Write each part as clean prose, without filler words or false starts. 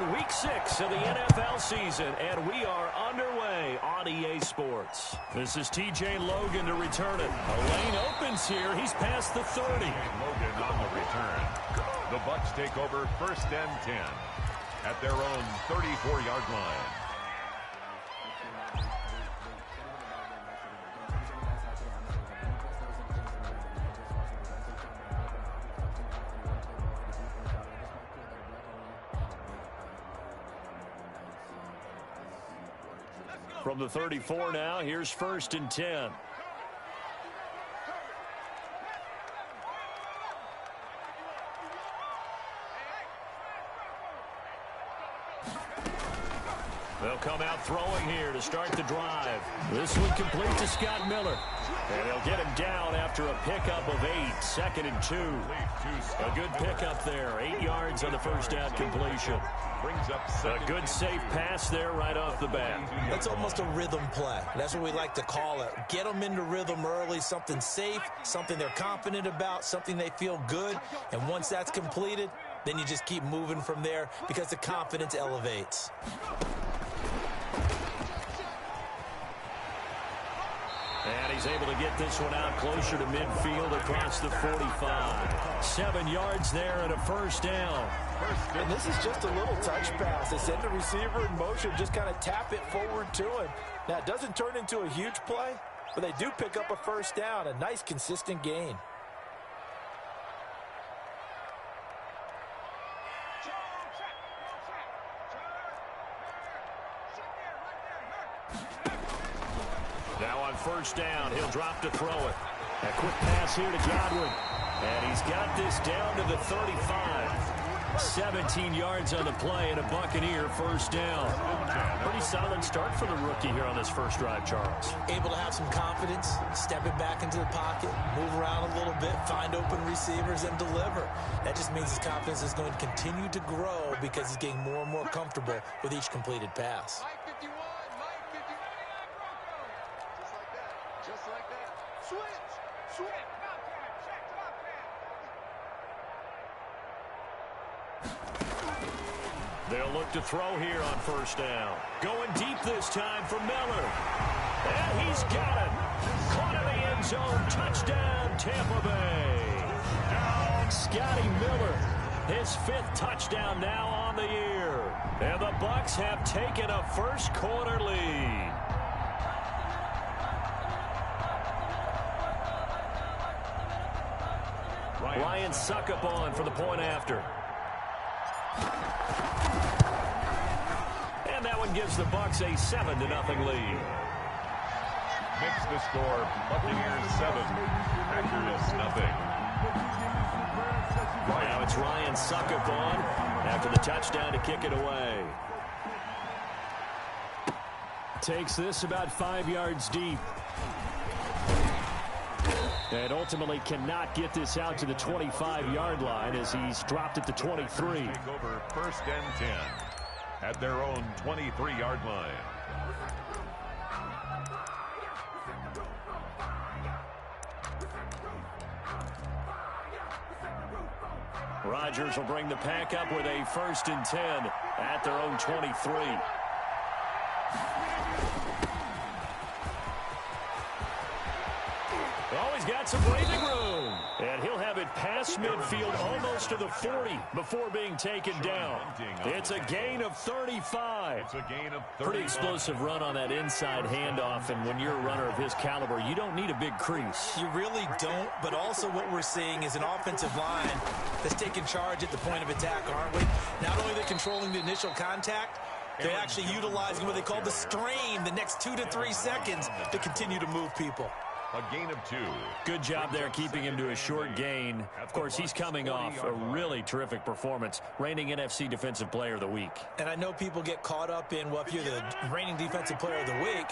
in Week 6 of the NFL season, and we are underway on EA Sports. This is TJ Logan to return it. A lane opens here. He's past the 30. Logan on the return. The Bucs take over 1st and 10 at their own 34-yard line. From the 34 now, here's 1st and 10. They'll come out throwing here to start the drive. This one complete to Scott Miller. And they'll get him down after a pickup of 8, 2nd and 2. A good pickup there, 8 yards on the first down completion. Brings up a good safe pass there right off the bat. That's almost a rhythm play. That's what we like to call it. Get them into rhythm early, something safe, something they're confident about, something they feel good. And once that's completed, then you just keep moving from there because the confidence elevates. And he's able to get this one out closer to midfield across the 45. 7 yards there and a first down. And this is just a little touch pass. They send the receiver in motion, just kind of tap it forward to him. Now, it doesn't turn into a huge play, but they do pick up a first down, a nice, consistent gain. Now on first down, he'll drop to throw it. A quick pass here to Godwin. And he's got this down to the 35. 17 yards on the play and a Buccaneer first down. Pretty solid start for the rookie here on this first drive, Charles. Able to have some confidence, step it back into the pocket, move around a little bit, find open receivers, and deliver. That just means his confidence is going to continue to grow because he's getting more and more comfortable with each completed pass. Just like that. Switch. They'll look to throw here on first down. Going deep this time for Miller. And he's got it. Caught in the end zone. Touchdown, Tampa Bay. Scotty Miller, his 5th touchdown now on the year. And the Bucs have taken a first quarter lead. Ryan Suckup on for the point after. And that one gives the Bucs a 7-0 lead. Makes the score Buccaneers 7, Packers nothing. Now it's Ryan Suckup on after the touchdown to kick it away. Takes this about 5 yards deep. And ultimately cannot get this out to the 25-yard line as he's dropped at the 23. Take over 1st and 10 at their own 23-yard line. Rodgers will bring the pack up with a 1st and 10 at their own 23. Oh, he's got some breathing room. And he'll have it past midfield almost to the 40 before being taken down. It's a gain of 35. It's a gain of 35. Pretty explosive run on that inside handoff, and when you're a runner of his caliber, you don't need a big crease. You really don't, but also what we're seeing is an offensive line that's taking charge at the point of attack, aren't we? Not only are they controlling the initial contact, they're actually utilizing what they call the strain the next 2 to 3 seconds to continue to move people. A gain of 2. Good job there keeping him to a short gain. Of course, he's coming off a really terrific performance, reigning NFC Defensive Player of the Week. And I know people get caught up in, well, if you're the reigning Defensive Player of the Week,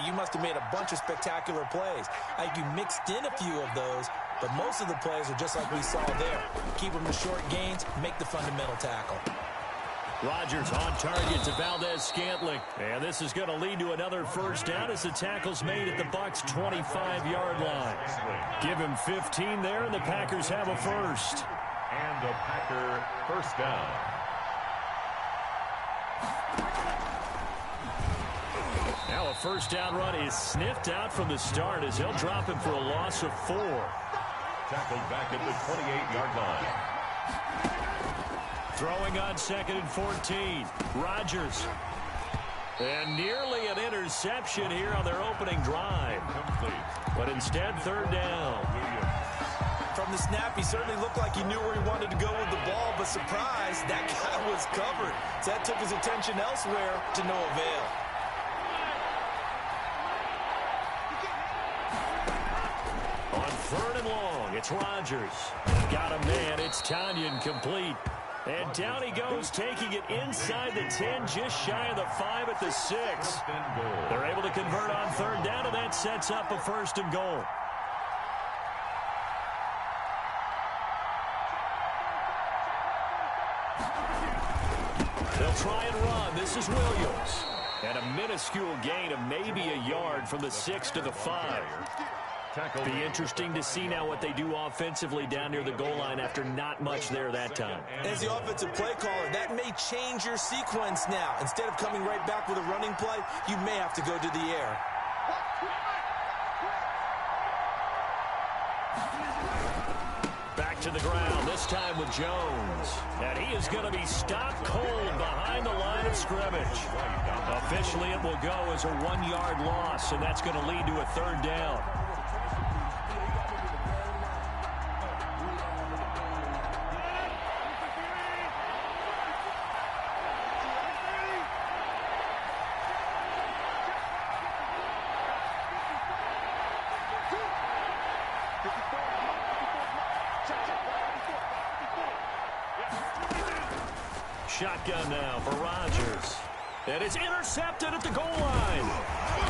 you must have made a bunch of spectacular plays. You mixed in a few of those, but most of the plays are just like we saw there. Keep them to short gains, make the fundamental tackle. Rodgers on target to Valdez-Scantling. And this is going to lead to another first down as the tackle's made at the Bucs' 25-yard line. Give him 15 there, and the Packers have a first. And a Packer first down. So a first down run is sniffed out from the start as he'll drop him for a loss of 4. Tackled back at the 28-yard line. Throwing on 2nd and 14. Rodgers. And nearly an interception here on their opening drive. Complete. But instead, 3rd down. From the snap, he certainly looked like he knew where he wanted to go with the ball, but surprise, that guy was covered. So that took his attention elsewhere to no avail. On 3rd and long, it's Rodgers. Got a man, it's Tanyan complete. And down he goes, taking it inside the 10, just shy of the 5 at the 6. They're able to convert on 3rd down, and that sets up a 1st and goal. They'll try and run. This is Williams. And a minuscule gain of maybe a yard from the 6 to the 5. Be interesting to see now what they do offensively down near the goal line after not much there that time. As the offensive play caller, that may change your sequence now. Instead of coming right back with a running play, you may have to go to the air. Back to the ground, this time with Jones. And he is going to be stopped cold behind the line of scrimmage. Officially, it will go as a 1-yard loss, and that's going to lead to a 3rd down. Shotgun now for Rodgers. And it's intercepted at the goal line.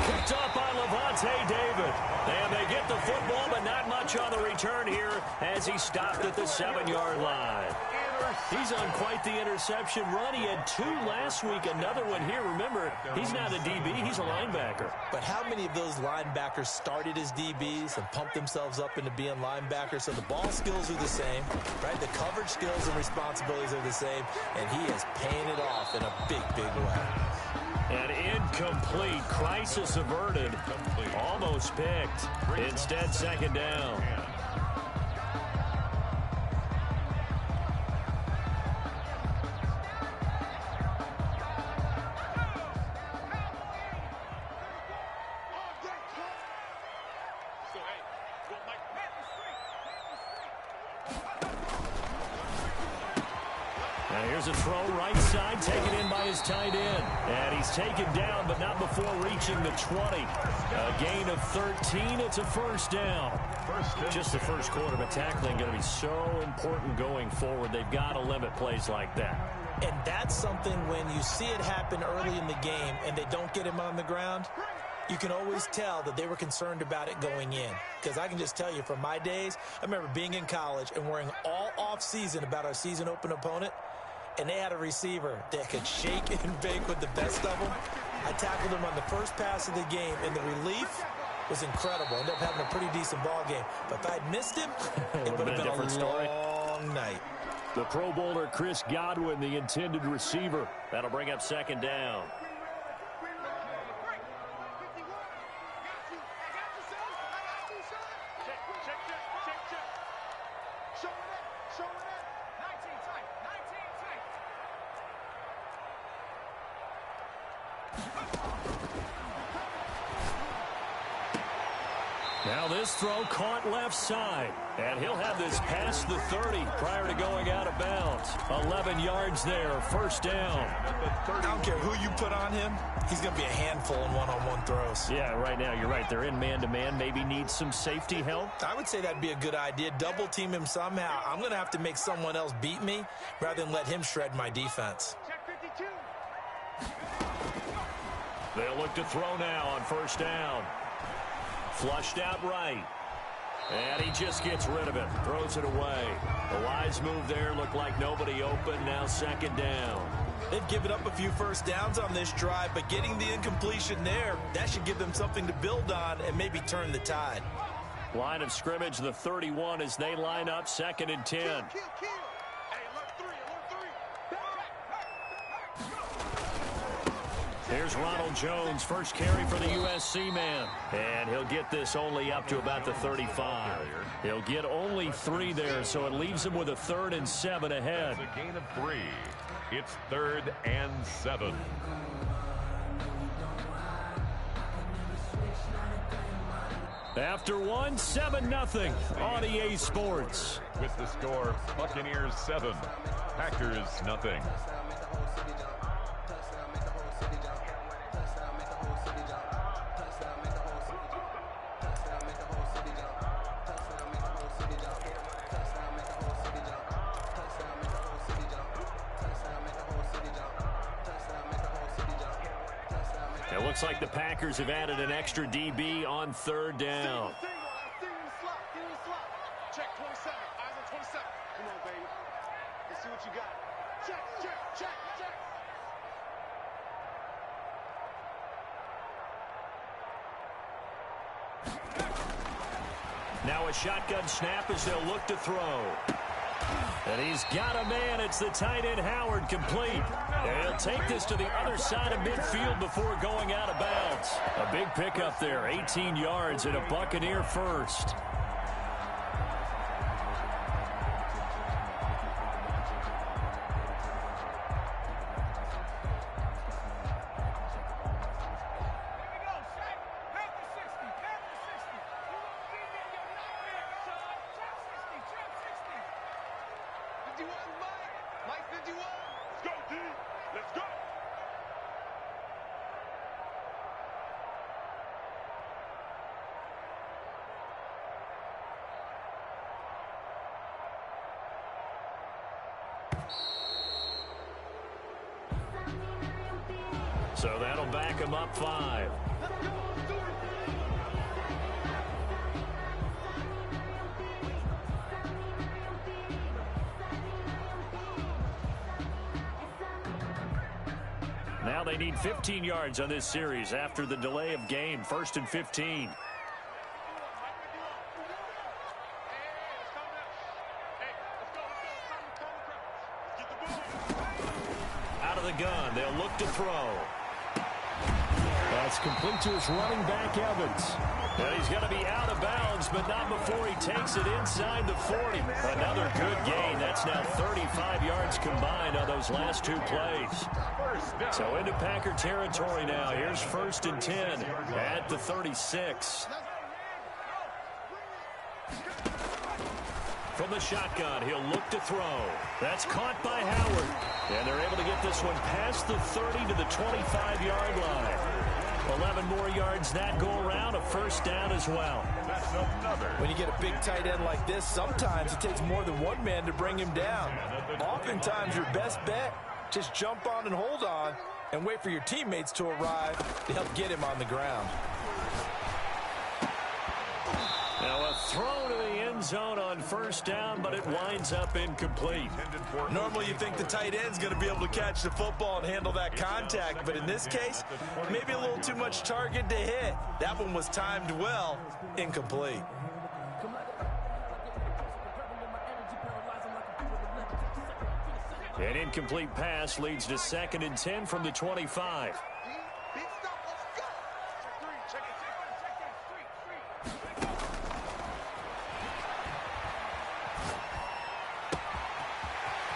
Picked up by Levante David. And they get the football, but not much on the return here as he stopped at the 7-yard line. He's on quite the interception run. He had 2 last week, another one here. Remember, he's not a DB, he's a linebacker. But how many of those linebackers started as DBs and pumped themselves up into being linebackers? So the ball skills are the same, right? The coverage skills and responsibilities are the same, and he is paying it off in a big, big way. And incomplete. Crisis averted. Almost picked. Instead, 2nd down. Here's a throw right side, taken in by his tight end. And he's taken down, but not before reaching the 20. A gain of 13. It's a 1st down. Just the first quarter, but tackling going to be so important going forward. They've got to limit plays like that. And that's something when you see it happen early in the game and they don't get him on the ground, you can always tell that they were concerned about it going in. Because I can just tell you from my days, I remember being in college and worrying all off-season about our season open opponent. And they had a receiver that could shake and bake with the best of them. I tackled him on the first pass of the game, and the relief was incredible. Ended up having a pretty decent ball game. But if I'd missed him, it would have been a different story. long night. The Pro Bowler Chris Godwin, the intended receiver. That'll bring up 2nd down. Now this throw caught left side. And he'll have this past the 30 prior to going out of bounds. 11 yards there, 1st down. I don't care who you put on him. He's going to be a handful in one-on-one throws. Yeah, right now, you're right. They're in man-to-man. Maybe needs some safety help. I would say that'd be a good idea. Double team him somehow. I'm going to have to make someone else beat me rather than let him shred my defense. They'll look to throw now on 1st down. Flushed out right. And he just gets rid of it. Throws it away. The wise move there. Looked like nobody open. Now 2nd down. They've given up a few first downs on this drive, but getting the incompletion there, that should give them something to build on and maybe turn the tide. Line of scrimmage, the 31 as they line up 2nd and 10. Here's Ronald Jones, first carry for the USC man. And he'll get this only up to about the 35. He'll get only 3 there, so it leaves him with a 3rd and 7 ahead. It's a gain of 3. It's 3rd and 7. After 1, 7-0 on EA Sports. With the score, Buccaneers 7, Packers nothing. It looks like the Packers have added an extra DB on 3rd down. Check 27. Eyes on 27. Come on, baby. Let's see what you got. Check, check, check, check. Now a shotgun snap as they'll look to throw. And he's got a man. It's the tight end Howard, complete. And he'll take this to the other side of midfield before going out of bounds. A big pickup there, 18 yards and a Buccaneer first. So that'll back him up 5. Now they need 15 yards on this series after the delay of game. 1st and 15. Out of the gun, they'll look to throw. That's complete to his running back, Evans. And he's going to be out of bounds, but not before he takes it inside the 40. Another good gain. That's now 35 yards combined on those last 2 plays. So into Packer territory now. Here's 1st and 10 at the 36. From the shotgun, he'll look to throw. That's caught by Howard. And they're able to get this one past the 30 to the 25-yard line. 11 more yards that go around, a 1st down as well. That's another. When you get a big tight end like this, sometimes it takes more than one man to bring him down. Oftentimes, your best bet, just jump on and hold on and wait for your teammates to arrive to help get him on the ground. Now a throw to the end zone on 1st down, but it winds up incomplete. Normally you think the tight end's going to be able to catch the football and handle that contact, but in this case, maybe a little too much target to hit. That one was timed well, incomplete. An incomplete pass leads to 2nd and 10 from the 25.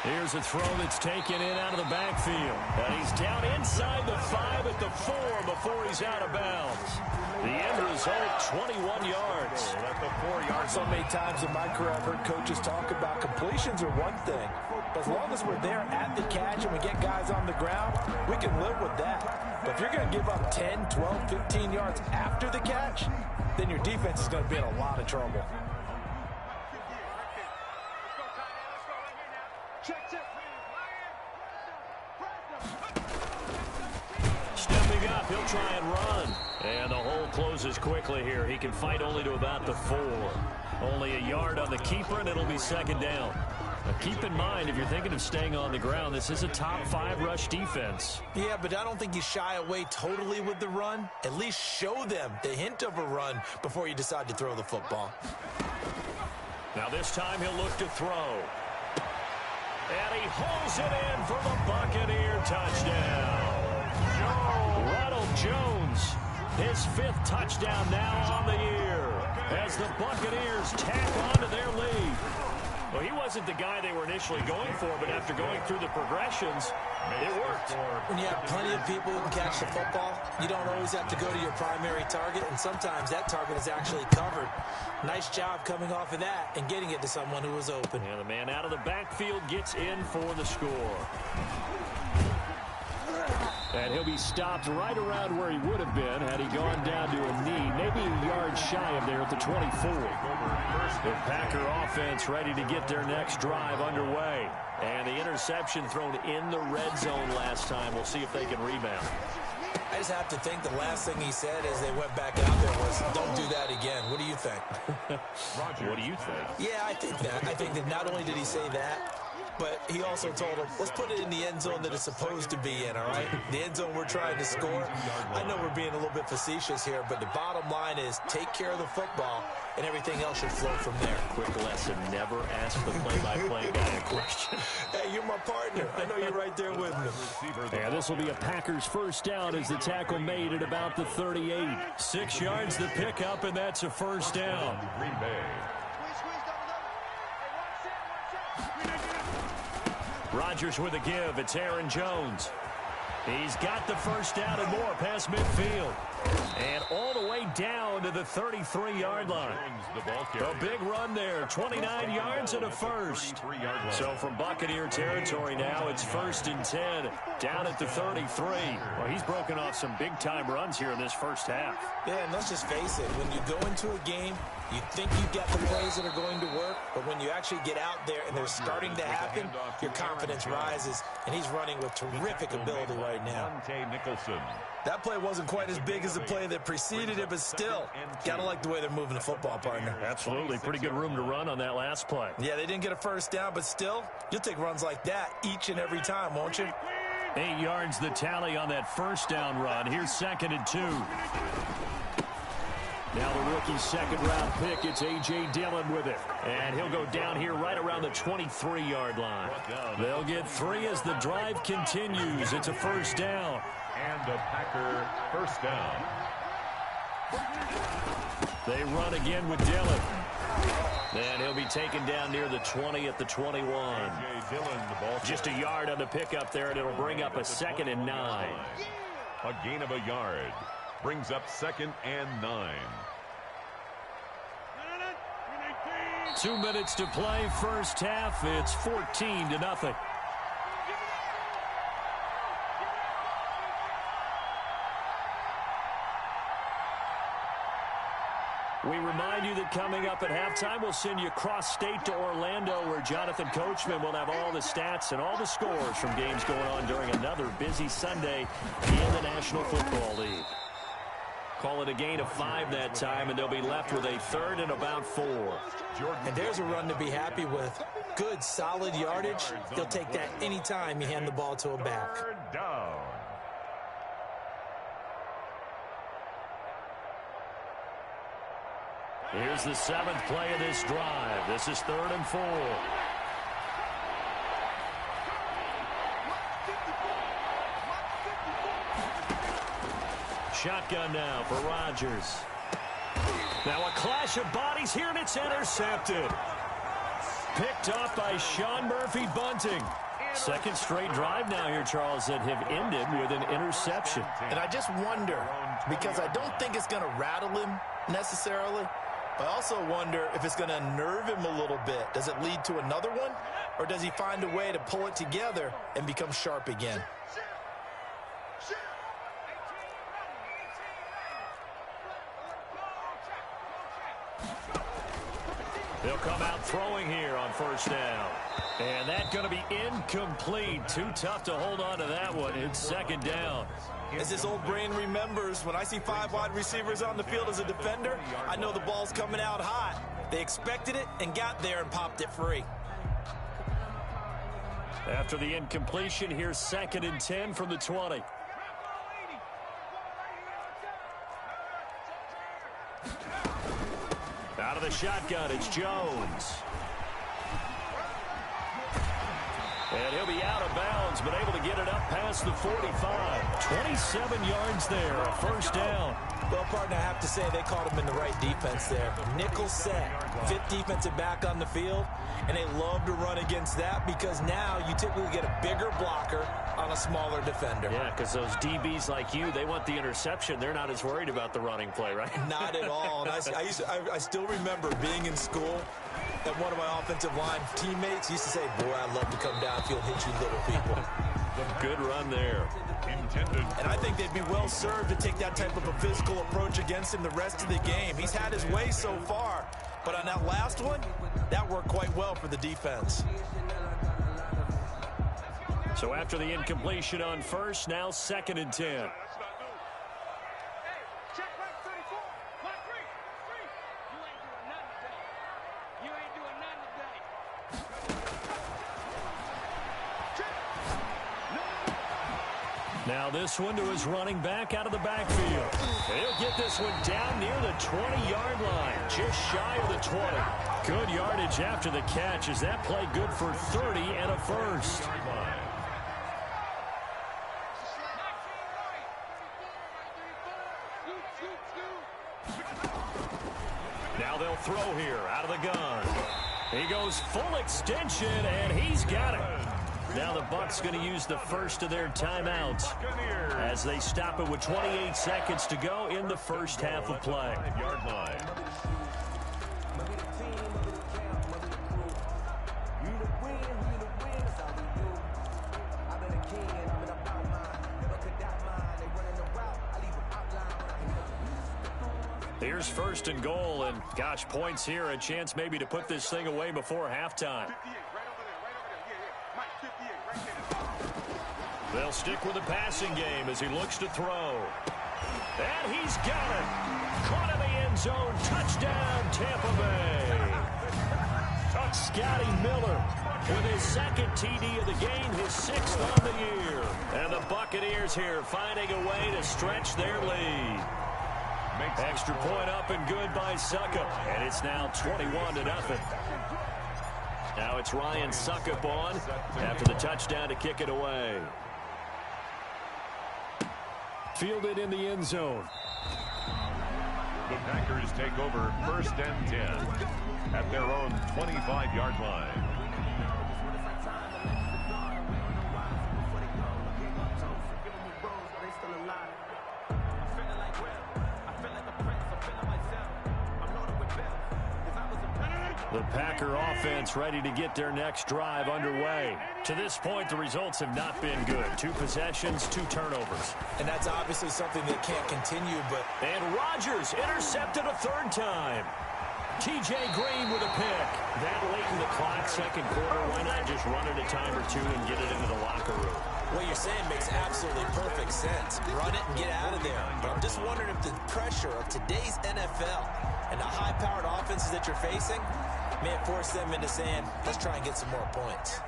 Here's a throw that's taken in out of the backfield. And he's down inside the 5 at the 4 before he's out of bounds. The end result, 21 yards. At the 4-yard. So many times in my career I've heard coaches talk about completions are one thing. But as long as we're there at the catch and we get guys on the ground, we can live with that. But if you're going to give up 10, 12, 15 yards after the catch, then your defense is going to be in a lot of trouble. Stepping up, he'll try and run. And the hole closes quickly here. He can fight only to about the 4. Only a yard on the keeper, and it'll be 2nd down. Now keep in mind, if you're thinking of staying on the ground, this is a top 5 rush defense. Yeah, but I don't think you shy away totally with the run. At least show them the hint of a run before you decide to throw the football. Now this time he'll look to throw. And he hauls it in for the Buccaneer touchdown. Jones, his 5th touchdown now on the year, as the Buccaneers tack on to their lead. Well, he wasn't the guy they were initially going for, but after going through the progressions, it worked. When you have plenty of people who can catch the football, you don't always have to go to your primary target, and sometimes that target is actually covered. Nice job coming off of that and getting it to someone who was open. And the man out of the backfield gets in for the score. And he'll be stopped right around where he would have been had he gone down to a knee, maybe a yard shy of there at the 24. The Packer offense ready to get their next drive underway. And the interception thrown in the red zone last time. We'll see if they can rebound. I just have to think the last thing he said as they went back out there was, don't do that again. What do you think? Roger, what do you think? Yeah, I think that. I think that not only did he say that, but he also told him, let's put it in the end zone that it's supposed to be in, all right? The end zone we're trying to score. I know we're being a little bit facetious here, but the bottom line is take care of the football, and everything else should flow from there. Quick lesson, never ask the play-by-play guy a question. Hey, you're my partner. I know you're right there with me. And this will be a Packers first down as the tackle made at about the 38. 6 yards the pickup, and that's a first down. Green Bay. Rodgers with a give. It's Aaron Jones. He's got the first down and more past midfield. And all the way down to the 33-yard line. A big run there, 29 yards and a first. So from Buccaneer territory now, it's 1st and 10, down at the 33. Well, he's broken off some big-time runs here in this first half. Yeah, and let's just face it, when you go into a game, you think you get the plays that are going to work, but when you actually get out there and they're starting to happen, your confidence rises, and he's running with terrific ability right now. That play wasn't quite as big as the play that preceded it, but still, gotta like the way they're moving the football, partner. Absolutely. Pretty good room to run on that last play. Yeah, they didn't get a first down, but still, you'll take runs like that each and every time, won't you? 8 yards the tally on that first down run. Here's 2nd and 2. Now the rookie second-round pick, it's A.J. Dillon with it. And he'll go down here right around the 23-yard line. They'll get 3 as the drive continues. It's a first down. And a Packer first down. They run again with Dillon. And he'll be taken down near the 20 at the 21. Just a yard on the pickup there, and it'll bring up a 2nd and 9. A gain of a yard. Brings up 2nd and 9. 2 minutes to play, first half. It's 14-0. We remind you that coming up at halftime, we'll send you cross-state to Orlando, where Jonathan Coachman will have all the stats and all the scores from games going on during another busy Sunday in the National Football League. Call it a gain of 5 that time, and they'll be left with a 3rd and about 4. And there's a run to be happy with. Good, solid yardage. They'll take that anytime you hand the ball to a back. Third down. Here's the 7th play of this drive. This is 3rd and 4. Shotgun now for Rodgers. Now a clash of bodies here, and it's intercepted. Picked off by Sean Murphy-Bunting. 2nd straight drive now here, Charles, that have ended with an interception. And I just wonder, because I don't think it's going to rattle him necessarily, I also wonder if it's going to unnerve him a little bit. Does it lead to another one, or does he find a way to pull it together and become sharp again? They'll come out throwing here on first down. And that's going to be incomplete. Too tough to hold on to that one. It's 2nd down. As this old brain remembers, when I see 5 wide receivers on the field as a defender, I know the ball's coming out hot. They expected it and got there and popped it free. After the incompletion, here's 2nd and 10 from the 20. Out of the shotgun, it's Jones. And he'll be out of bounds, but able to get it up past the 45. 27 yards there, a first down. Well, partner, I have to say they called him in the right defense there. Nickel set, fifth defensive back on the field, and they love to run against that because now you typically get a bigger blocker on a smaller defender. Yeah, because those DBs like you, they want the interception. They're not as worried about the running play, right? Not at all. And I still remember being in school, and one of my offensive line teammates used to say, boy, I'd love to come downfield and hit you little people. Good run there. And I think they'd be well served to take that type of a physical approach against him the rest of the game. He's had his way so far, but on that last one, that worked quite well for the defense. So after the incompletion on first, now 2nd and 10. Now this one to his running back out of the backfield. He'll get this one down near the 20-yard line, just shy of the 20. Good yardage after the catch as that play good for 30 and a first. Now they'll throw here out of the gun. He goes full extension, and he's got it. Now the Bucs going to use the first of their timeouts as they stop it with 28 seconds to go in the first half of play. Here's 1st and goal, and gosh, points here, a chance maybe to put this thing away before halftime. They'll stick with the passing game as he looks to throw. And he's got it. Caught in the end zone. Touchdown, Tampa Bay. Scotty Miller with his 2nd TD of the game, his 6th on the year. And the Buccaneers here finding a way to stretch their lead. Extra point up and good by Suckup. And it's now 21-0. Now it's Ryan Suckup on after the touchdown to kick it away. Fielded in the end zone. The Packers take over 1st and 10 at their own 25-yard line. The Packer offense ready to get their next drive underway. To this point, the results have not been good. 2 possessions, 2 turnovers. And that's obviously something that can't continue, but... And Rodgers intercepted a 3rd time. T.J. Green with a pick. That late in the clock, 2nd quarter, why not just run it a time or 2 and get it into the locker room? What you're saying makes absolutely perfect sense. Run it and get out of there. But I'm just wondering if the pressure of today's NFL and the high-powered offenses that you're facing may have forced them into saying, let's try and get some more points.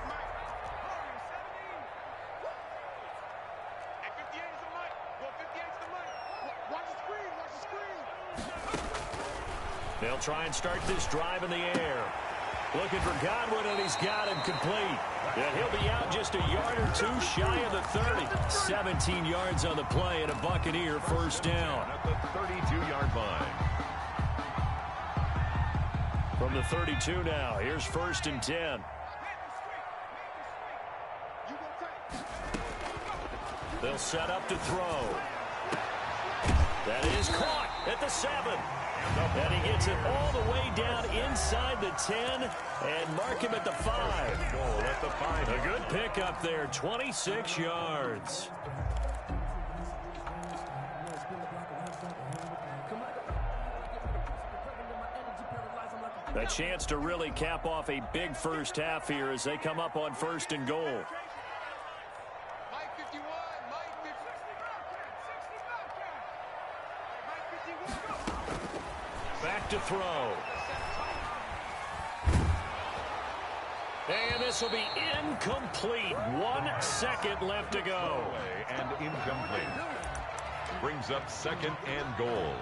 They'll try and start this drive in the air. Looking for Godwin, and he's got him complete. And he'll be out just a yard or 2 shy of the 30. 17 yards on the play and a Buccaneer first down. At the 32-yard line. From the 32 now, here's 1st and 10. They'll set up to throw. That is caught at the 7. And he gets it all the way down inside the 10 and mark him at the 5. Goal at the 5. A good pickup there, 26 yards. A chance to really cap off a big first half here as they come up on 1st and goal. Back to throw. And this will be incomplete. 1 second left to go. And incomplete. Brings up 2nd and goal.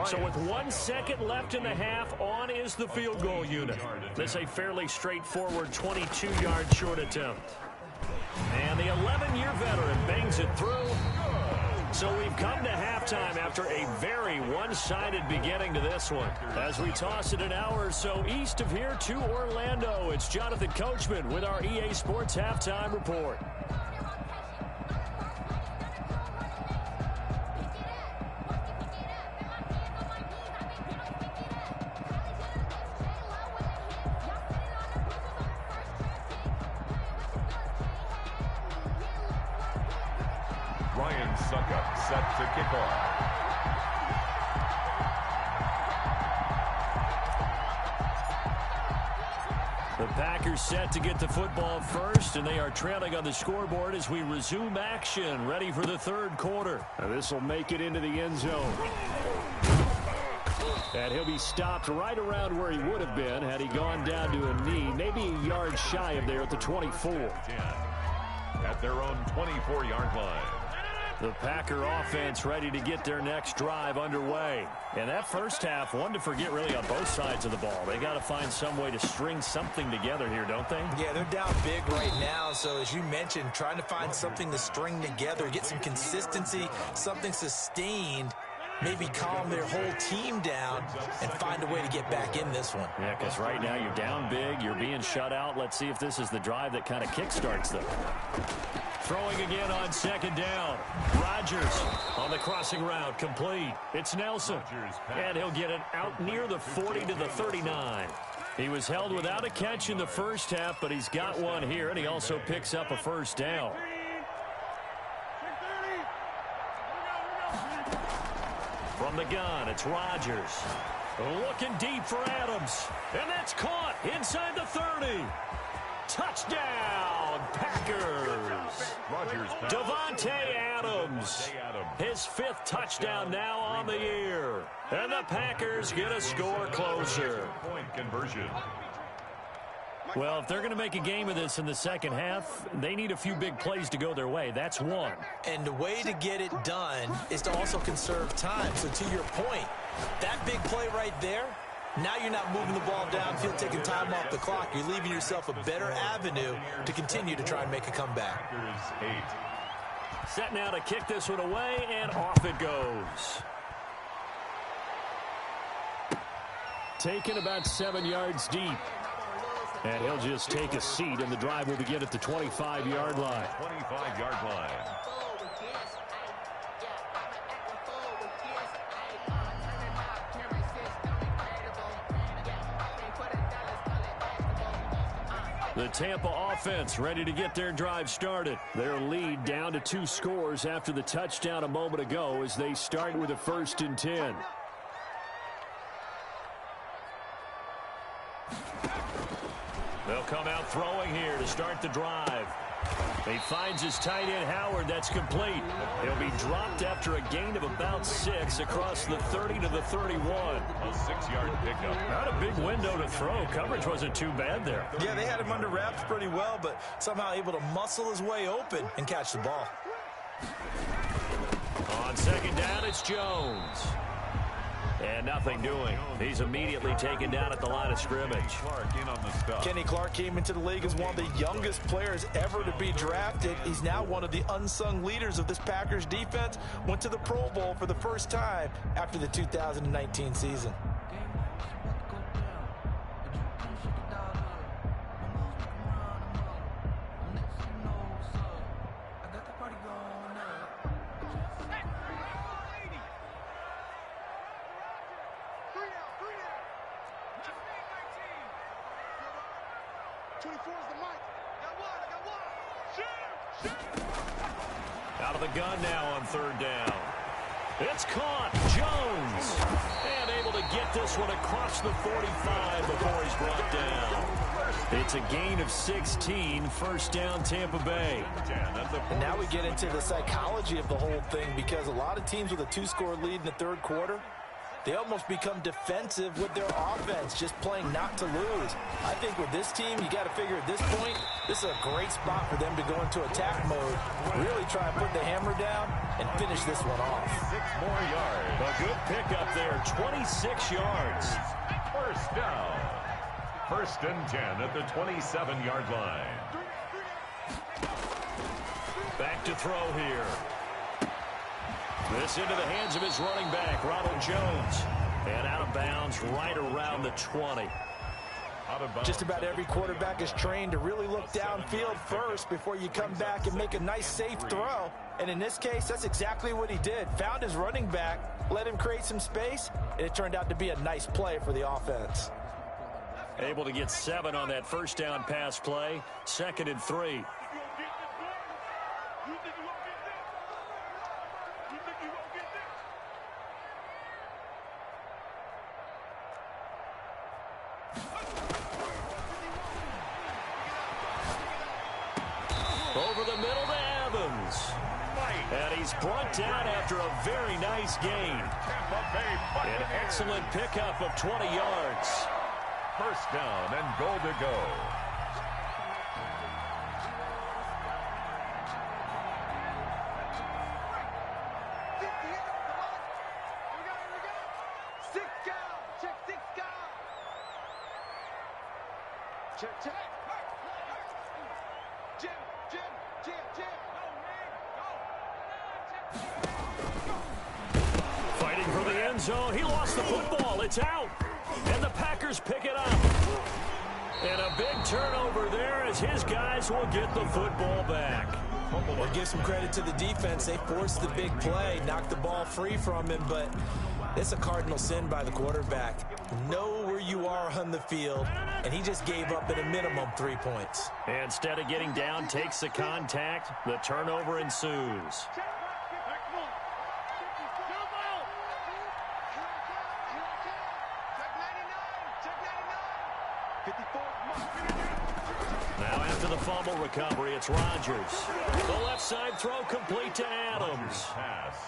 So with 1 second left in the half, on is the field goal unit. This a fairly straightforward 22-yard short attempt. And the 11-year veteran bangs it through. So we've come to halftime after a very one-sided beginning to this one. As we toss it an hour or so east of here to Orlando, it's Jonathan Coachman with our EA Sports Halftime Report. Set to kick off. The Packers set to get the football first, and they are trailing on the scoreboard as we resume action, ready for the third quarter. This will make it into the end zone. And he'll be stopped right around where he would have been had he gone down to a knee, maybe a yard shy of there at the 24. 10 at their own 24-yard line. The Packer offense ready to get their next drive underway. And that first half, one to forget really on both sides of the ball. They got to find some way to string something together here, don't they? Yeah, they're down big right now. So as you mentioned, trying to find something to string together, get some consistency, something sustained, maybe calm their whole team down and find a way to get back in this one. Yeah, because right now you're down big, you're being shut out. Let's see if this is the drive that kind of kickstarts them. Throwing again on second down. Rodgers on the crossing route, complete. It's Nelson, and he'll get it out near the 40 to the 39. He was held without a catch in the first half, but he's got one here, and he also picks up a first down. From the gun, it's Rodgers. Looking deep for Adams, and that's caught inside the 30. Touchdown, Packers. Davante Adams, his 5th touchdown now on the year. And the Packers get a score closer. Point conversion. Well, if they're going to make a game of this in the second half, they need a few big plays to go their way. That's one. And the way to get it done is to also conserve time. So to your point, that big play right there, now you're not moving the ball downfield, taking time off the clock. You're leaving yourself a better avenue to continue to try and make a comeback. Set now to kick this one away, and off it goes. Taken about 7 yards deep. And he'll just take a seat, and the drive will begin at the 25-yard line. 25-yard line. The Tampa offense ready to get their drive started. Their lead down to 2 scores after the touchdown a moment ago as they start with a 1st and 10. They'll come out throwing here to start the drive. He finds his tight end, Howard. That's complete. He'll be dropped after a gain of about 6 across the 30 to the 31. A 6-yard pickup. Not a big window to throw. Coverage wasn't too bad there. Yeah, they had him under wraps pretty well, but somehow able to muscle his way open and catch the ball. On second down, it's Jones. And nothing doing. He's immediately taken down at the line of scrimmage. Kenny Clark came into the league as one of the youngest players ever to be drafted. He's now one of the unsung leaders of this Packers defense. Went to the Pro Bowl for the first time after the 2019 season. Out of the gun now on third down. It's caught. Jones. And able to get this one across the 45 before he's brought down. It's a gain of 16. First down, Tampa Bay. And now we get into the psychology of the whole thing, because a lot of teams with a 2-score lead in the third quarter, they almost become defensive with their offense, just playing not to lose. I think with this team, you got to figure at this point, this is a great spot for them to go into attack mode, really try and put the hammer down and finish this one off. 6 more yards. A good pickup there, 26 yards. First down. First and 10 at the 27-yard line. Back to throw here. This into the hands of his running back, Ronald Jones. And out of bounds right around the 20. Just about every quarterback is trained to really look downfield first before you come back and make a nice, safe throw. And in this case, that's exactly what he did. Found his running back, let him create some space, and it turned out to be a nice play for the offense. Able to get 7 on that first down pass play. 2nd and 3. Over the middle to Evans. And he's brought down after a very nice gain. An excellent pickup of 20 yards. First down and goal to go. Check. Jim. Fighting for the end zone. He lost the football. It's out. And the Packers pick it up. And a big turnover there as his guys will get the football back. Well, give some credit to the defense. They forced the big play, knocked the ball free from him, but it's a cardinal sin by the quarterback. Know where you are on the field, and he just gave up at a minimum 3 points. Instead of getting down, takes the contact. The turnover ensues. Now after the fumble recovery, it's Rodgers. The left side throw complete to Adams.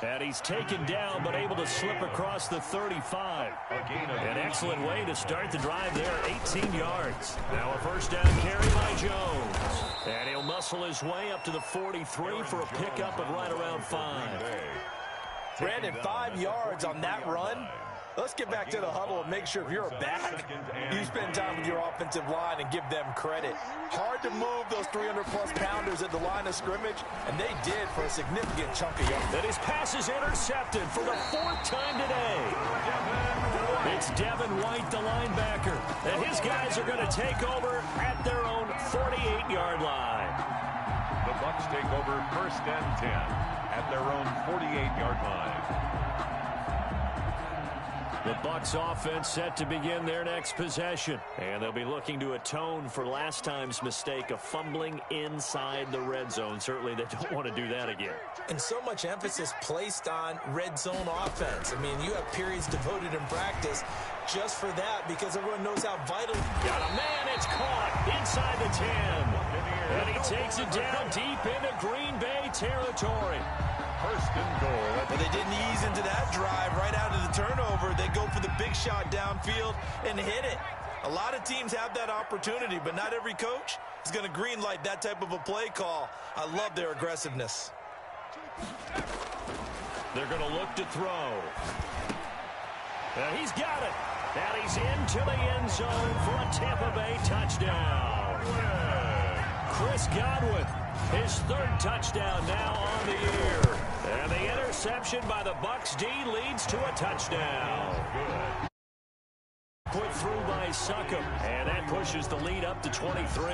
And he's taken down but able to slip across the 35. An excellent way to start the drive there, 18 yards. Now a first down carry by Jones. And he'll muscle his way up to the 43 for a pickup of right around 5. Brandon, 5 yards on that run. Let's get back to the huddle and make sure if you're a back, you spend time with your offensive line and give them credit. Hard to move those 300-plus pounders at the line of scrimmage, and they did for a significant chunk of yards. And his pass is intercepted for the 4th time today. It's Devin White, the linebacker, and his guys are going to take over at their own 48-yard line. The Bucs take over first and 10 at their own 48-yard line. The Bucs offense set to begin their next possession. And they'll be looking to atone for last time's mistake of fumbling inside the red zone. Certainly they don't want to do that again. And so much emphasis placed on red zone offense. I mean, you have periods devoted in practice just for that because everyone knows how vital. Got a man, it's caught inside the 10. And he takes it down deep into Green Bay territory. First and goal. But they didn't ease into that drive right out of the turnover. They go for the big shot downfield and hit it. A lot of teams have that opportunity, but not every coach is going to green light that type of a play call. I love their aggressiveness. They're going to look to throw. And he's got it. And he's into the end zone for a Tampa Bay touchdown. Chris Godwin, his 3rd touchdown now on the year. And the interception by the Bucs D leads to a touchdown. Put through by Succop, and that pushes the lead up to 23.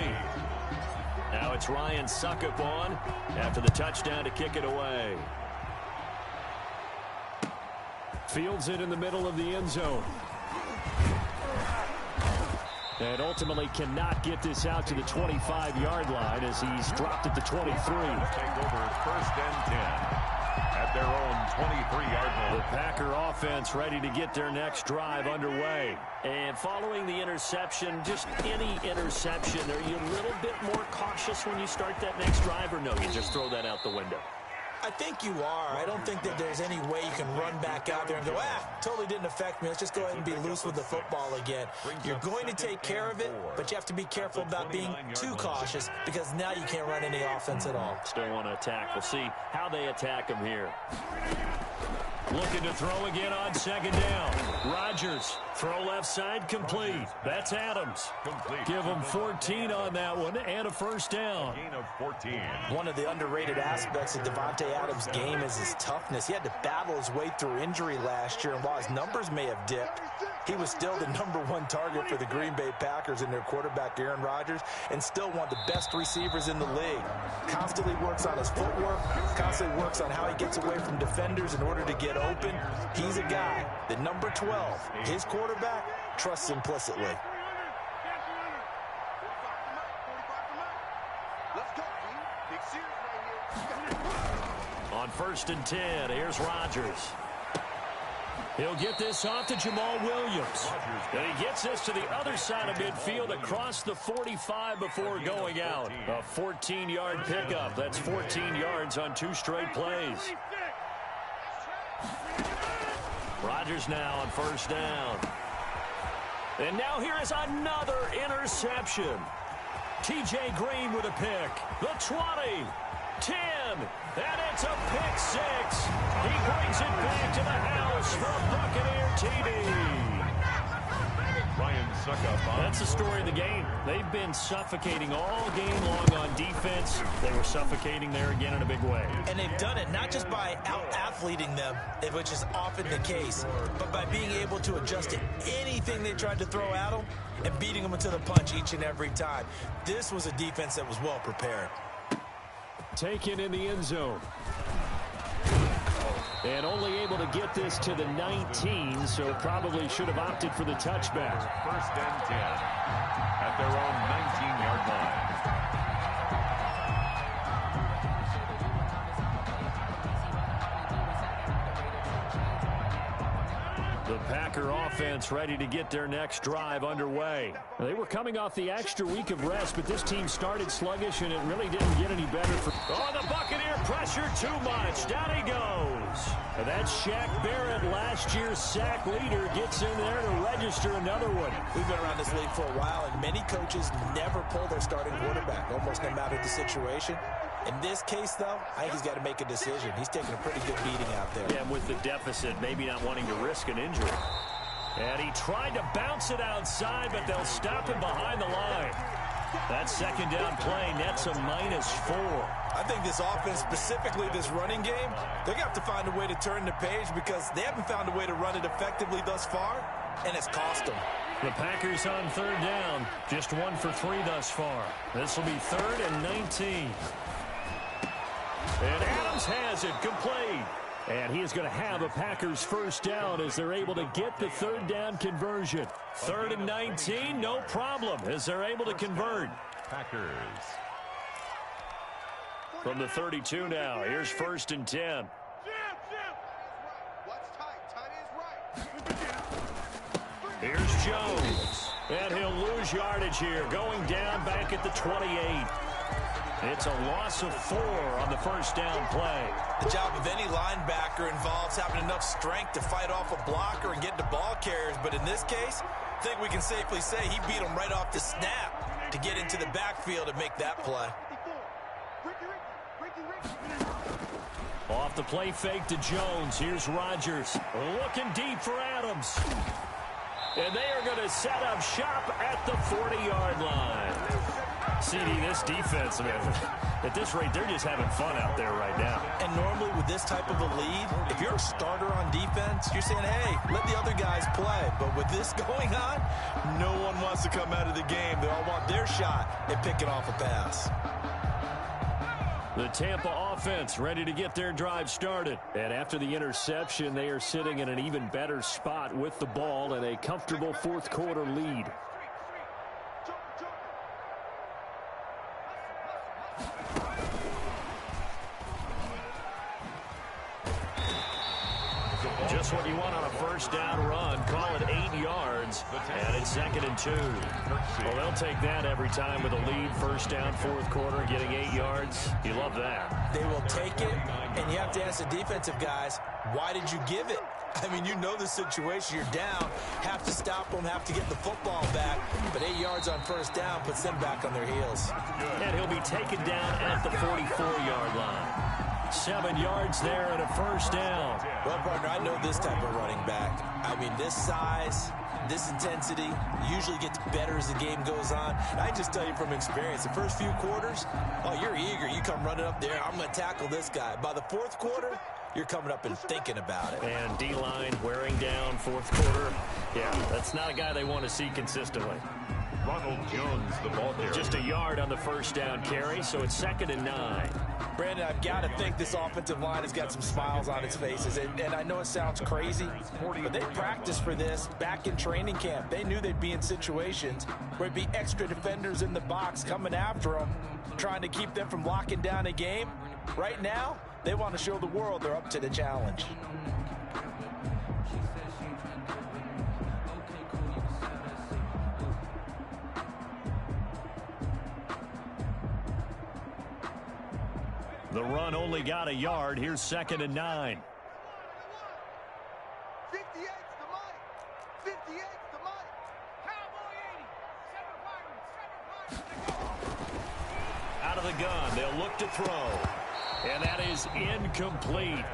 Now it's Ryan Succop on after the touchdown to kick it away. Fields it in the middle of the end zone. And ultimately cannot get this out to the 25-yard line as he's dropped at the 23. Take over first and 10 at their own 23-yard line. The Packer offense ready to get their next drive underway. And following the interception, just any interception, are you a little bit more cautious when you start that next drive, or no, you just throw that out the window? I think you are. I don't think that there's any way you can run back out there and go, totally didn't affect me. Let's just go ahead and be loose with the football again. You're going to take care of it, but you have to be careful about being too cautious because now you can't run any offense at all. Still want to attack. We'll see how they attack him here. Looking to throw again on second down. Rodgers, throw left side, complete. That's Adams. Complete. Give him 14 on that one and a first down. Gain of 14. One of the underrated aspects of Davante Adams' game is his toughness. He had to battle his way through injury last year, and while his numbers may have dipped, he was still the #1 target for the Green Bay Packers and their quarterback, Aaron Rodgers, and still one of the best receivers in the league. Constantly works on his footwork, constantly works on how he gets away from defenders in order to get open. He's a guy that number 12, his quarterback, trusts implicitly. On 1st and 10, here's Rodgers. He'll get this off to Jamal Williams. And he gets this to the other side of midfield across the 45 before going out. A 14-yard pickup. That's 14 yards on 2 straight plays. Rodgers now on 1st down. And now here is another interception. T.J. Green with a pick. The 20, 10, and it's a pick 6. He brings it back to the house for a Buccaneer TD. That's the story of the game. They've been suffocating all game long on defense. They were suffocating there again in a big way. And they've done it not just by out-athleting them, which is often the case, but by being able to adjust to anything they tried to throw at them and beating them into the punch each and every time. This was a defense that was well prepared. Taken in the end zone. And only able to get this to the 19, so probably should have opted for the touchback. 1st and 10 at their own 19-yard line. The Packer offense ready to get their next drive underway. They were coming off the extra week of rest, but this team started sluggish, and it really didn't get any better. The Buccaneer pressure too much. Down he goes. And that's Shaq Barrett, last year's sack leader, gets in there to register another one. We've been around this league for a while, and many coaches never pull their starting quarterback, almost no matter the situation. In this case, though, I think he's got to make a decision. He's taking a pretty good beating out there. Yeah, with the deficit, maybe not wanting to risk an injury. And he tried to bounce it outside, but they'll stop him behind the line. That second down play nets a -4. I think this offense, specifically this running game, they're going to have to find a way to turn the page because they haven't found a way to run it effectively thus far, and it's cost them. The Packers on 3rd down, just 1 for 3 thus far. This will be 3rd and 19. And Adams has it complete. And he is going to have a Packers first down as they're able to get the 3rd down conversion. 3rd and 19, no problem as they're able to convert. Packers. From the 32 now, here's 1st and 10. Here's Jones. And he'll lose yardage here, going down back at the 28. It's a loss of 4 on the first down play. The job of any linebacker involves having enough strength to fight off a blocker and get the ball carriers. But in this case, I think we can safely say he beat him right off the snap to get into the backfield and make that play. Off the play fake to Jones. Here's Rodgers. Looking deep for Adams. And they are going to set up shop at the 40-yard line. CD, this defense, I mean, at this rate, they're just having fun out there right now. And normally with this type of a lead, if you're a starter on defense, you're saying, hey, let the other guys play. But with this going on, no one wants to come out of the game. They all want their shot at picking off a pass. The Tampa offense ready to get their drive started. And after the interception, they are sitting in an even better spot with the ball and a comfortable fourth quarter lead. Just what you want on a first down run. Call it 8 yards, and it's 2nd and 2. Well, they'll take that every time with a lead. First down, 4th quarter, getting 8 yards. You love that. They will take it, and you have to ask the defensive guys, why did you give it? I mean, you know the situation. You're down, have to stop them, have to get the football back. But 8 yards on first down puts them back on their heels. And he'll be taken down at the 44-yard line. 7 yards there and a first down. Well, partner, I know this type of running back. I mean, this size, this intensity usually gets better as the game goes on. And I just tell you from experience, the first few quarters, oh, you're eager. You come running up there, I'm going to tackle this guy. By the 4th quarter, you're coming up and thinking about it. And D-line wearing down 4th quarter. Yeah, that's not a guy they want to see consistently. Ronald Jones, the ball carrier. Just a yard on the first down carry, so it's 2nd and 9. Brandon, I've got to think this offensive line has got some smiles on its faces. And I know it sounds crazy, but they practiced for this back in training camp. They knew they'd be in situations where it'd be extra defenders in the box coming after them, trying to keep them from locking down a game. Right now, they want to show the world they're up to the challenge. The run only got a yard. Here's 2nd and 9. 58's the money. 58's the money. Cowboy 80. 7 Out of the gun, they'll look to throw. And that is incomplete.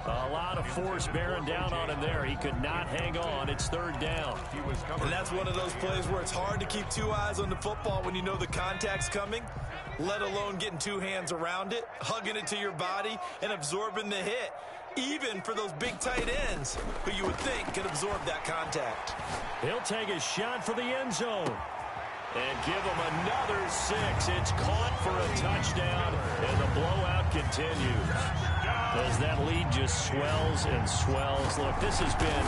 A lot of force bearing down on him there. He could not hang on. It's 3rd down. And that's one of those plays where it's hard to keep 2 eyes on the football when you know the contact's coming, let alone getting 2 hands around it, hugging it to your body, and absorbing the hit. Even for those big tight ends who you would think could absorb that contact. He'll take a shot for the end zone. And give him another 6. It's caught for a touchdown, and the blowout continues. As that lead just swells and swells. Look, this has been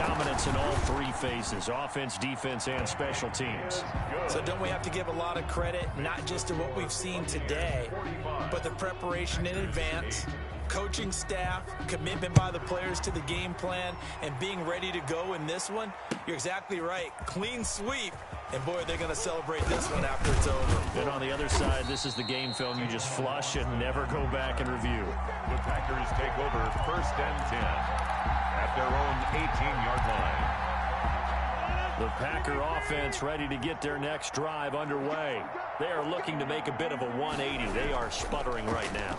dominance in all 3 phases, offense, defense, and special teams. So don't we have to give a lot of credit, not just to what we've seen today, but the preparation in advance, coaching staff, commitment by the players to the game plan, and being ready to go in this one? You're exactly right. Clean sweep. And, boy, they're going to celebrate this one after it's over. And on the other side, this is the game film you just flush and never go back and review. The Packers take over 1st and 10 at their own 18-yard line. The Packer offense ready to get their next drive underway. They are looking to make a bit of a 180. They are sputtering right now.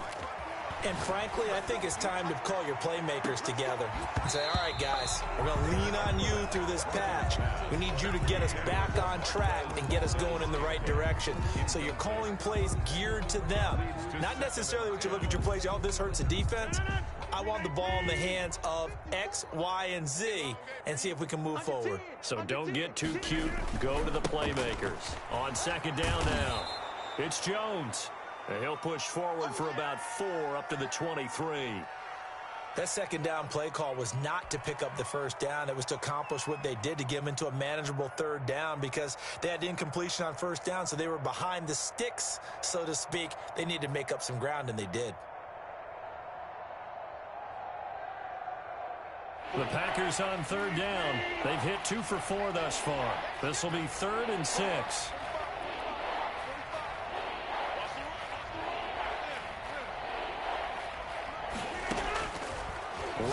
And frankly, I think it's time to call your playmakers together and say, all right, guys, we're going to lean on you through this patch. We need you to get us back on track and get us going in the right direction. So you're calling plays geared to them. Not necessarily what you look at your plays, oh, this hurts the defense. I want the ball in the hands of X, Y, and Z and see if we can move forward. So don't get too cute. Go to the playmakers. On 2nd down now, it's Jones. And he'll push forward for about 4 up to the 23. That 2nd down play call was not to pick up the first down. It was to accomplish what they did, to get them into a manageable 3rd down, because they had incompletion on first down, so they were behind the sticks, so to speak. They needed to make up some ground, and they did. The Packers on 3rd down. They've hit 2 for 4 thus far. This will be 3rd and 6.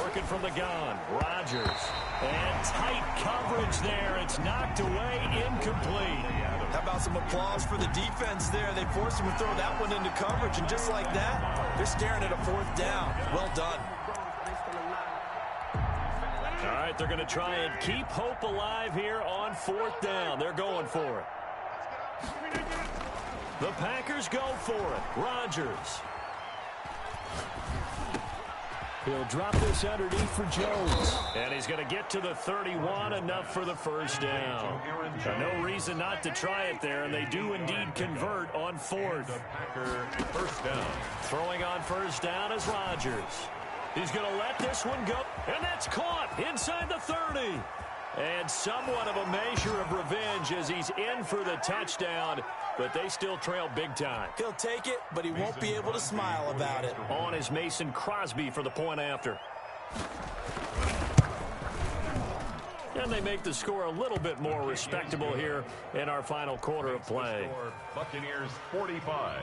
Working from the gun, Rodgers. And tight coverage there. It's knocked away, incomplete. How about some applause for the defense there? They forced him to throw that one into coverage, and just like that, they're staring at a 4th down. Well done. All right, they're going to try and keep hope alive here on 4th down. They're going for it. The Packers go for it. Rodgers. He'll drop this underneath for Jones. And he's going to get to the 31, enough for the first down. No reason not to try it there, and they do indeed convert on 4th. Packer 1st down. Throwing on 1st down is Rodgers. He's going to let this one go, and that's caught inside the 30. And somewhat of a measure of revenge as he's in for the touchdown, but they still trail big time. He'll take it, but he won't be able to smile about it. On is Mason Crosby for the point after. And they make the score a little bit more respectable here in our final quarter of play. Buccaneers 45,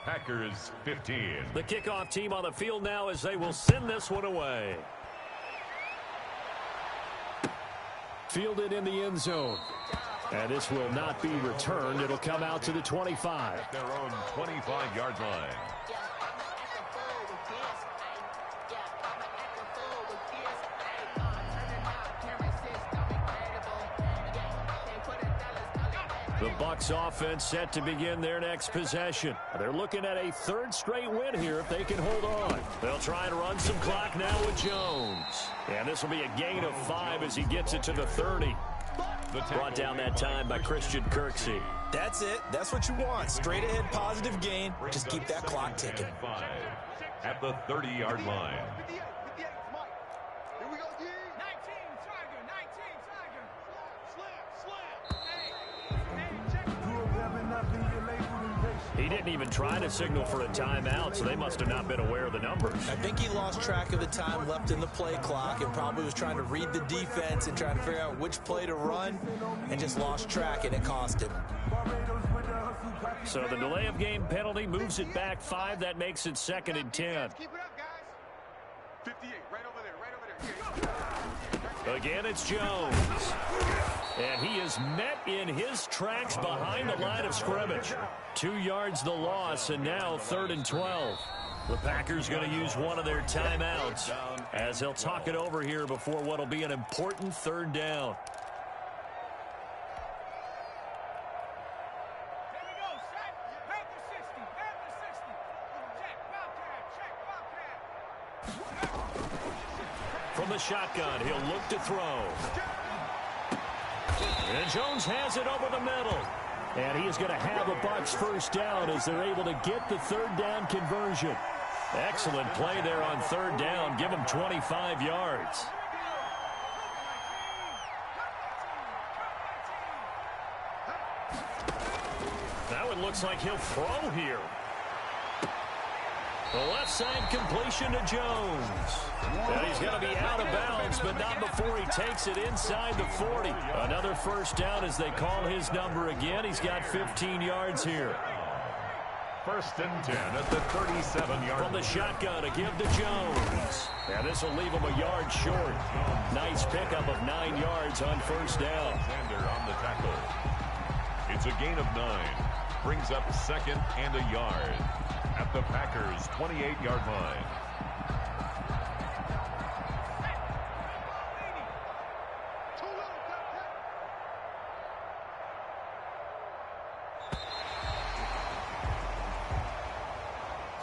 Packers 15. The kickoff team on the field now as they will send this one away. Fielded in the end zone. And this will not be returned. It'll come out to the 25. At their own 25-yard line. The Bucs offense set to begin their next possession. They're looking at a third straight win here if they can hold on. They'll try and run some clock now with Jones. And this will be a gain of 5 as he gets it to the 30. Brought down that time by Christian Kirksey. That's it. That's what you want. Straight ahead positive gain. Just keep that clock ticking. At the 30-yard line. He didn't even try to signal for a timeout, so they must have not been aware of the numbers. I think he lost track of the time left in the play clock and probably was trying to read the defense and trying to figure out which play to run and just lost track, and it cost him. So the delay of game penalty moves it back 5. That makes it 2nd and 10. Keep it up, guys. 58, right over there. Again, it's Jones. And he is met in his tracks behind the line of scrimmage. 2 yards the loss, and now 3rd and 12. The Packers going to use one of their timeouts as they'll talk it over here before what will be an important 3rd down. From the shotgun, he'll look to throw. And Jones has it over the middle. And he is going to have a Bucs first down as they're able to get the 3rd down conversion. Excellent play there on 3rd down. Give him 25 yards. Now it looks like he'll throw here. The left side completion to Jones. And he's going to be out of bounds, but not before he takes it inside the 40. Another first down as they call his number again. He's got 15 yards here. 1st and 10 at the 37-yard line. From the shotgun to give to Jones. And this will leave him a yard short. Nice pickup of 9 yards on first down. Alexander on the tackle. It's a gain of 9. Brings up 2nd and a yard at the Packers' 28-yard line.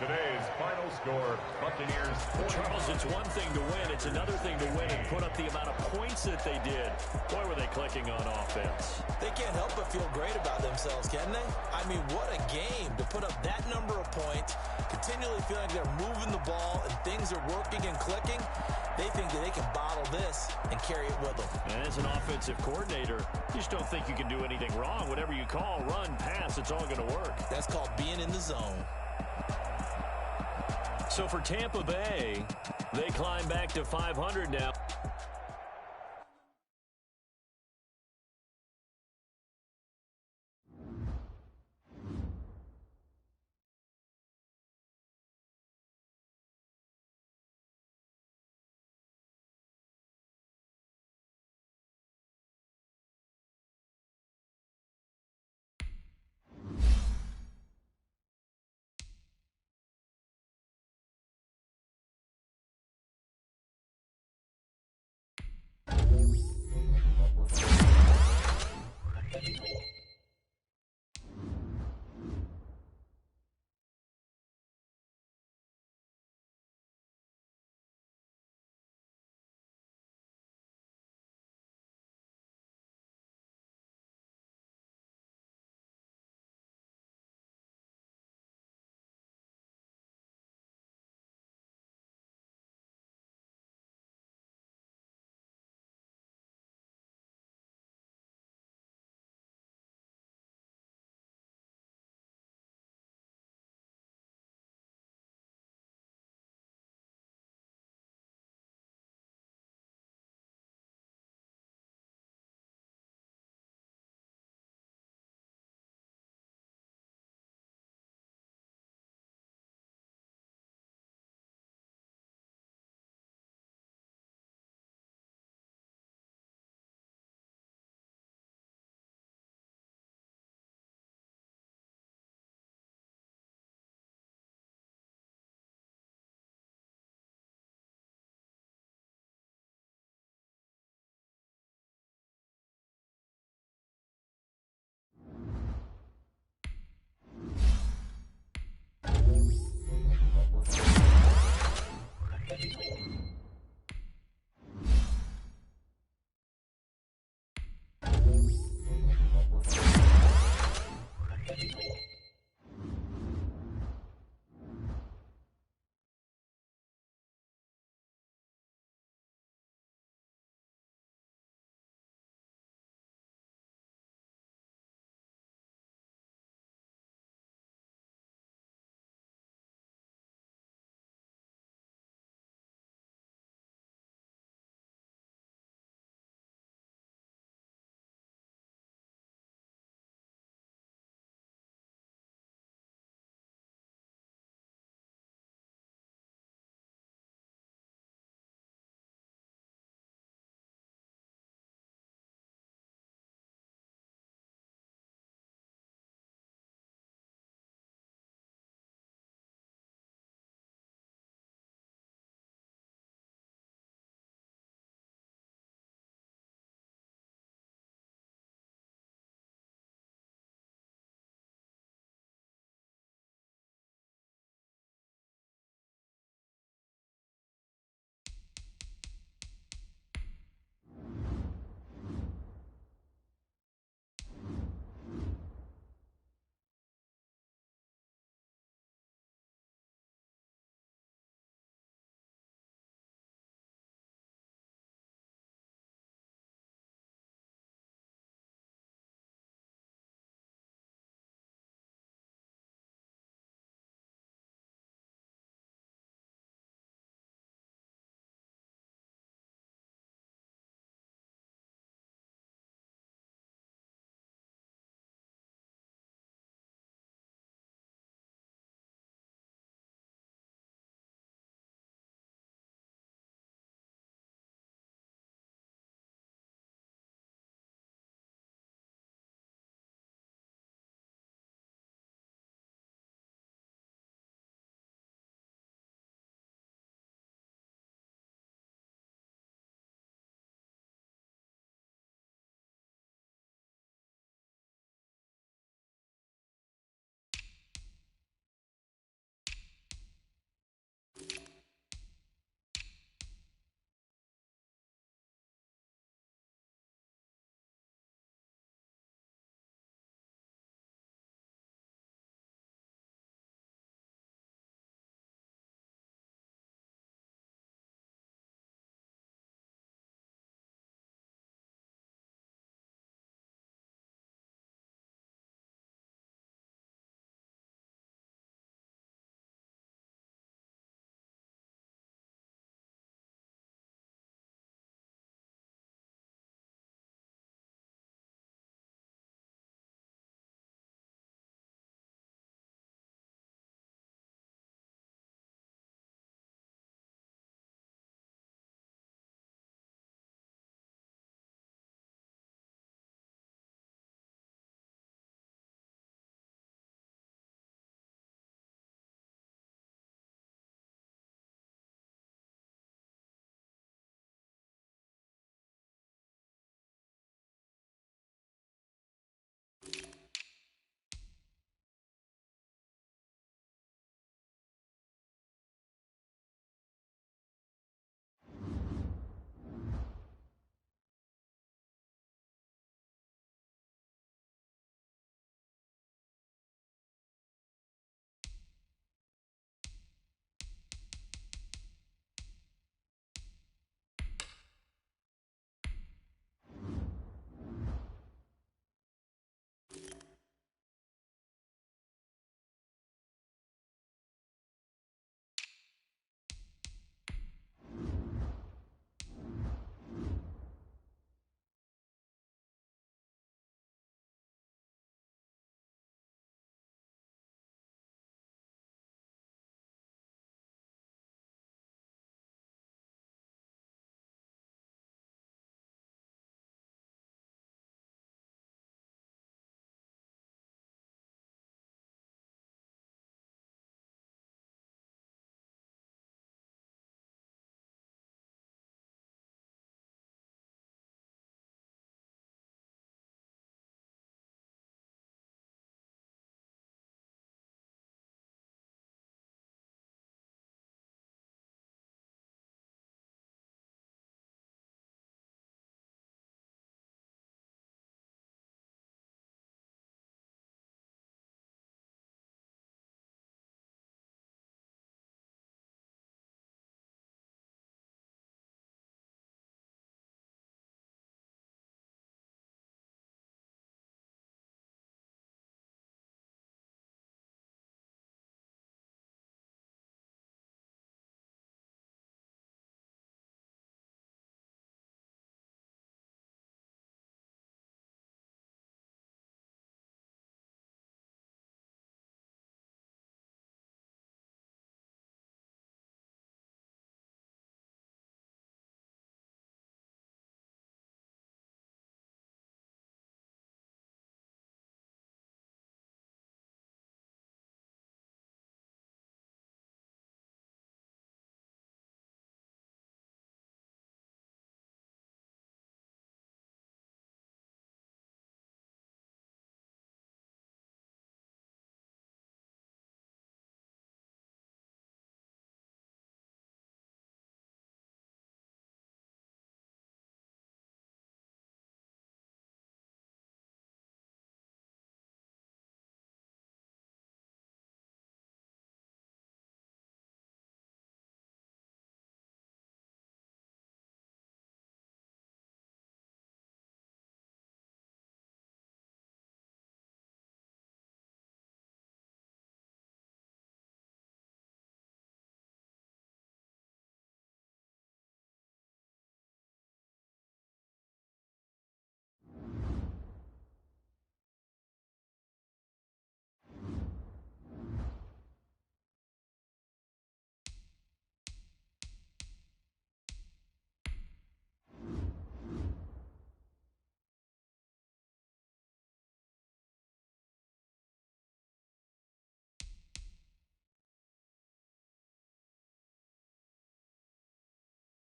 Today's final score, Buccaneers 4. Charles, it's one thing to win. It's another thing to win and put up the amount of points that they did. Boy, were they clicking on offense. They can't help but feel great about themselves, can they? I mean, what a game to put up that number of points, continually feeling like they're moving the ball and things are working and clicking. They think that they can bottle this and carry it with them. And as an offensive coordinator, you just don't think you can do anything wrong. Whatever you call, run, pass, it's all going to work. That's called being in the zone. So for Tampa Bay, they climb back to 500 now.